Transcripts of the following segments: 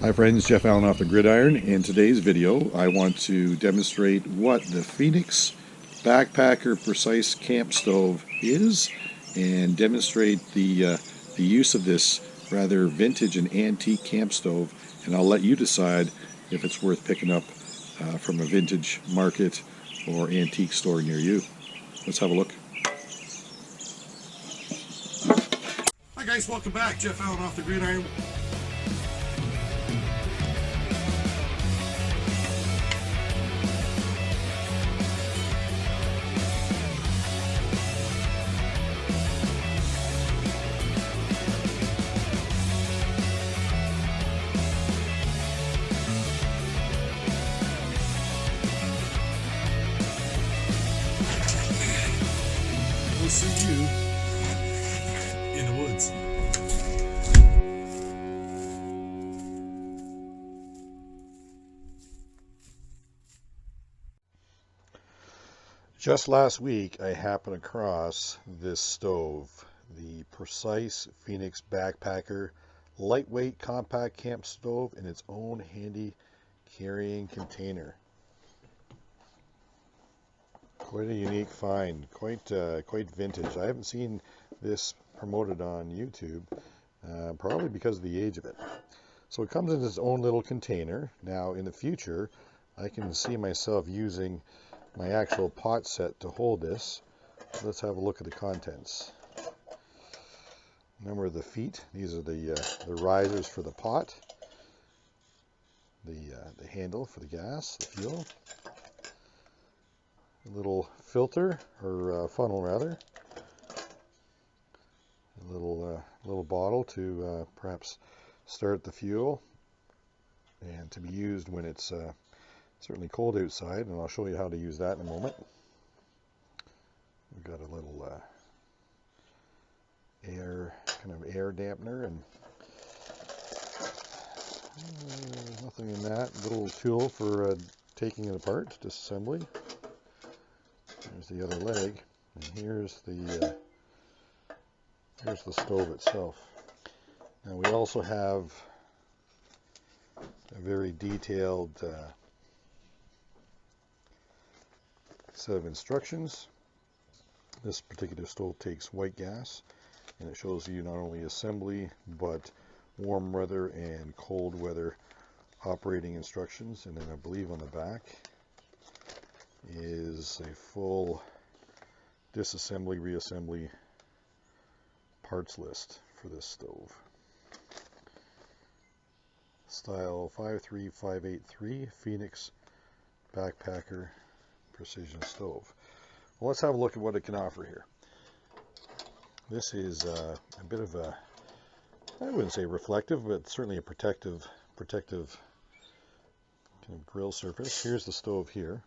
Hi friends, Jeff Allen off the Gridiron. In today's video I want to demonstrate what the Phoenix Backpacker Precise Camp Stove is and demonstrate the use of this rather vintage and antique camp stove, and I'll let you decide if it's worth picking up from a vintage market or antique store near you. Let's have a look. Hi guys, welcome back. Jeff Allen off the Gridiron. We'll see you in the woods. Just last week I happened across this stove, the Precise Phoenix Backpacker lightweight compact camp stove in its own handy carrying container. Quite a unique find, quite vintage. I haven't seen this promoted on YouTube, probably because of the age of it. So it comes in its own little container. Now in the future, I can see myself using my actual pot set to hold this. Let's have a look at the contents. Number of the feet. These are the risers for the pot. The handle for the gas, the fuel. A little filter, or funnel rather. A little bottle to perhaps start the fuel, and to be used when it's certainly cold outside, and I'll show you how to use that in a moment. We've got a little kind of air dampener, and nothing in that. Little tool for taking it apart, disassembly. Here's the other leg, and here's the stove itself. Now we also have a very detailed set of instructions. This particular stove takes white gas, and it shows you not only assembly but warm weather and cold weather operating instructions. And then I believe on the back is a full disassembly, reassembly parts list for this stove. Style 53583 Phoenix Backpacker Precision Stove. Well, let's have a look at what it can offer here. This is a bit of a, I wouldn't say reflective, but certainly a protective kind of grill surface. Here's the stove here.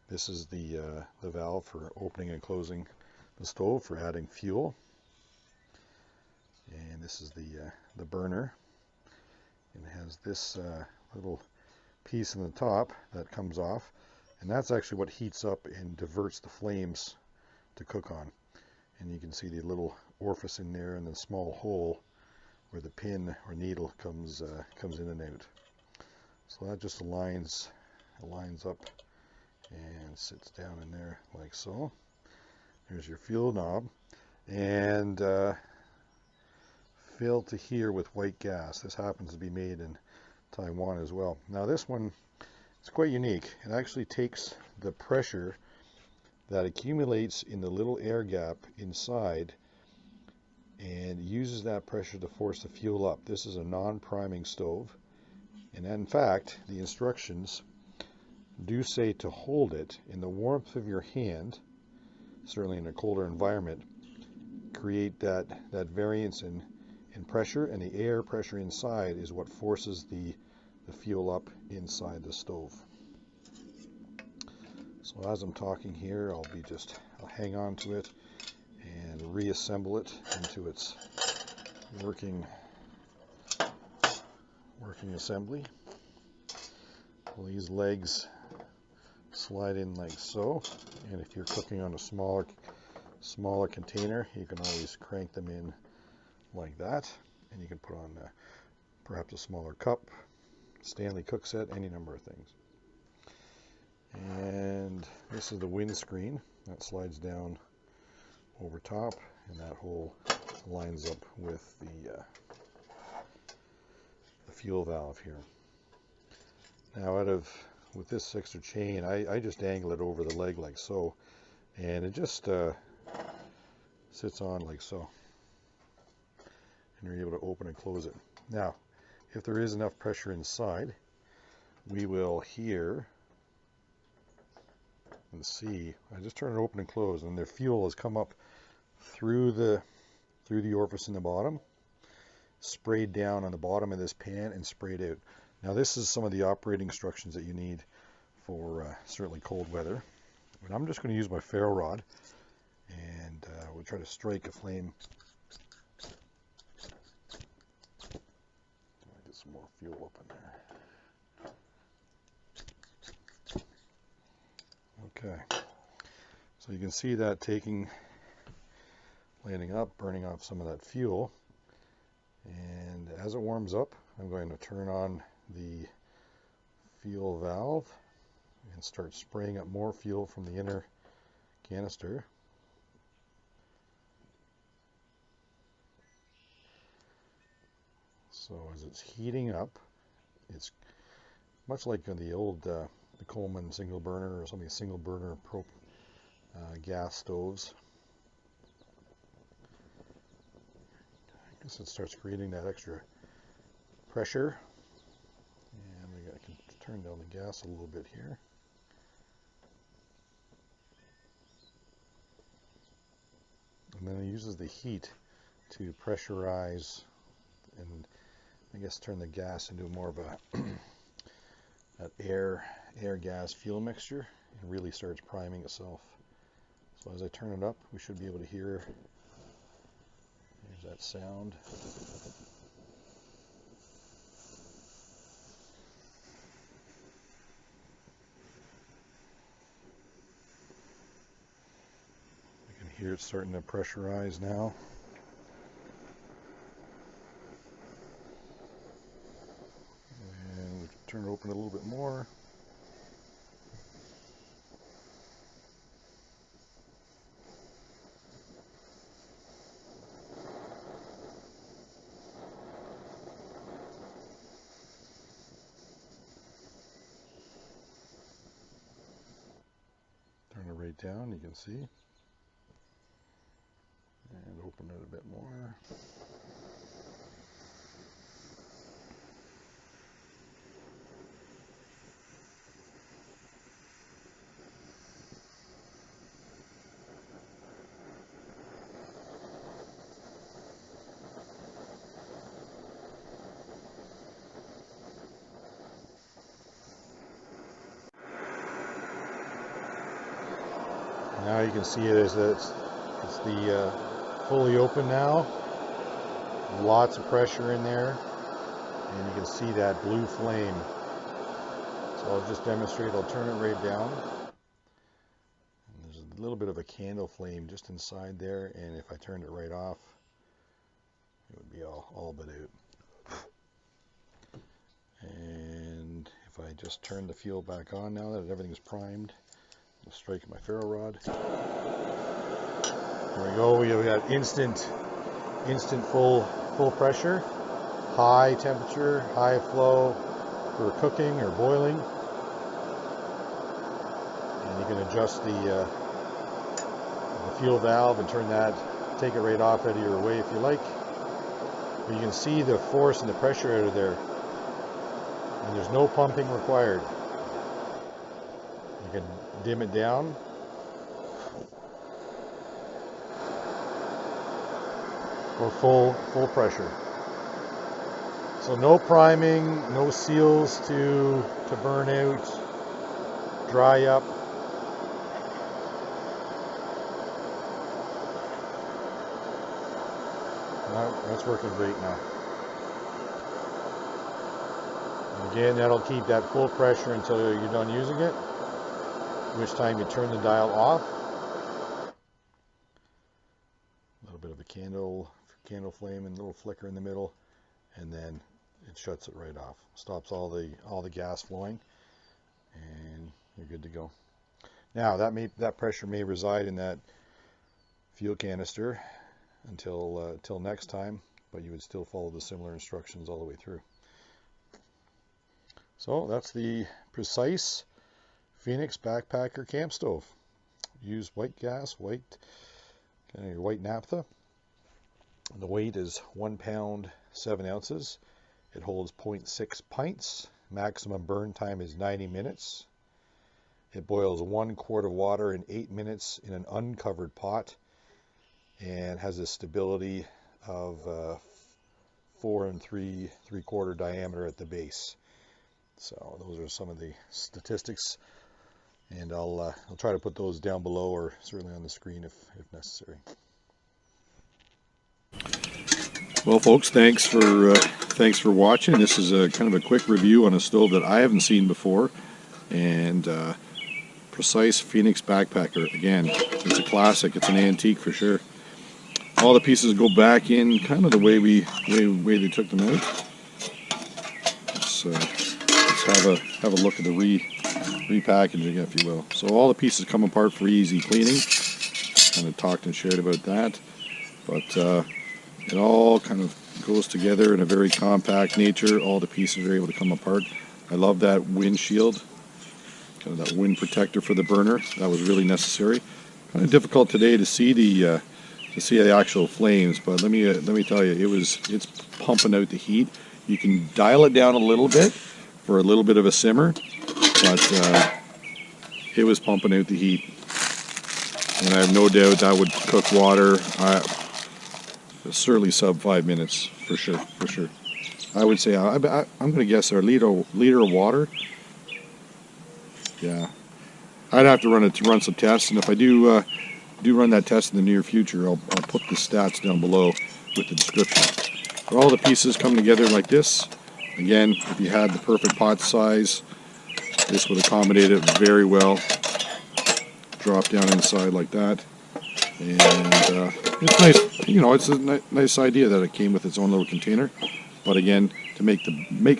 This is the valve for opening and closing the stove for adding fuel. And this is the burner. And it has this little piece in the top that comes off, and that's actually what heats up and diverts the flames to cook on. And you can see the little orifice in there and the small hole where the pin or needle comes in and out. So that just aligns up and sits down in there like so. There's your fuel knob, and filled to here with white gas. This happens to be made in Taiwan as well. Now this one is quite unique. It actually takes the pressure that accumulates in the little air gap inside and uses that pressure to force the fuel up. This is a non-priming stove, and in fact the instructions do say to hold it in the warmth of your hand, certainly in a colder environment, create that variance in pressure, and the air pressure inside is what forces the fuel up inside the stove. So as I'm talking here, I'll hang on to it and reassemble it into its working assembly. Well, these legs slide in like so, and if you're cooking on a smaller container, you can always crank them in like that, and you can put on perhaps a smaller cup, Stanley cook set, any number of things. And this is the windscreen that slides down over top, and that hole lines up with the fuel valve here. Now with this extra chain, I just angle it over the leg like so, and it just sits on like so, and you're able to open and close it. Now, if there is enough pressure inside, we will hear and see. I just turn it open and close, and the fuel has come up through the orifice in the bottom, sprayed down on the bottom of this pan, and sprayed out. Now, this is some of the operating instructions that you need for certainly cold weather. But I'm just going to use my ferro rod, and we'll try to strike a flame. Get some more fuel up in there. Okay, so you can see that landing up, burning off some of that fuel. And as it warms up, I'm going to turn on the fuel valve and start spraying up more fuel from the inner canister. So as it's heating up, it's much like the old the Coleman single burner or something, single burner gas stoves. I guess it starts creating that extra pressure, and I can turn down the gas a little bit here. And then it uses the heat to pressurize and I guess turn the gas into more of a that air gas fuel mixture, and really starts priming itself. So as I turn it up, we should be able to hear, there's that sound. You can hear it starting to pressurize now. And we can turn it open a little bit more. Turn it right down, you can see. And open it a bit more. Now you can see it as it's the fully open now. Lots of pressure in there, and you can see that blue flame. So I'll just demonstrate. I'll turn it right down, and there's a little bit of a candle flame just inside there, and if I turned it right off, it would be all but out. And if I just turn the fuel back on now that everything's primed, I'll strike my ferro rod. There we go. We got instant full pressure, high temperature, high flow for cooking or boiling. And you can adjust the fuel valve and take it right off out of your way if you like. But you can see the force and the pressure out of there, and there's no pumping required. You can dim it down. Or full pressure. So no priming, no seals to burn out, dry up. That's working great now. And again, that'll keep that full pressure until you're done using it, which time you turn the dial off. A little bit of a candle flame and a little flicker in the middle, and then it shuts it right off. Stops all the gas flowing, and you're good to go. Now that pressure may reside in that fuel canister until next time, but you would still follow the similar instructions all the way through. So that's the Precise Phoenix Backpacker Camp Stove. Use white gas, your white naphtha. The weight is 1 pound 7 ounces. It holds 0.6 pints. Maximum burn time is 90 minutes. It boils 1 quart of water in 8 minutes in an uncovered pot, and has a stability of 4 3/4 diameter at the base. So those are some of the statistics, and I'll try to put those down below, or certainly on the screen if necessary. Well, folks, thanks for watching. This is a kind of a quick review on a stove that I haven't seen before, and Precise Phoenix Backpacker. Again, it's a classic. It's an antique for sure. All the pieces go back in kind of the way they took them out. Let's have a look at the repackaging, if you will. So all the pieces come apart for easy cleaning. Kind of talked and shared about that, but it all kind of goes together in a very compact nature. All the pieces are able to come apart. I love that windshield, kind of that wind protector for the burner. That was really necessary. Kind of difficult today to see the actual flames, but let me tell you, it's pumping out the heat. You can dial it down a little bit for a little bit of a simmer, but it was pumping out the heat, and I have no doubt that would cook water. Certainly sub 5 minutes for sure. I would say I'm going to guess a liter of water. Yeah, I'd have to run some tests, and if I do run that test in the near future, I'll put the stats down below with the description. But all the pieces come together like this. Again, if you had the perfect pot size, this would accommodate it very well. Drop down inside like that, and it's nice. You know, it's a nice idea that it came with its own little container. But again, to make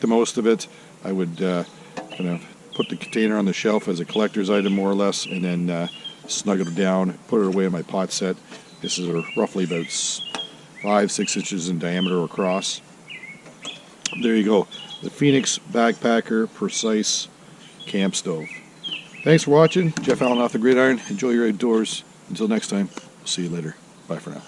the most of it, I would kind of put the container on the shelf as a collector's item, more or less, and then snuggle it down, put it away in my pot set. This is roughly about 5-6 inches in diameter across. There you go, the Phoenix Backpacker Precise Camp Stove. Thanks for watching. Jeff Allen off the Gridiron. Enjoy your outdoors. Until next time, we'll see you later. Bye for now.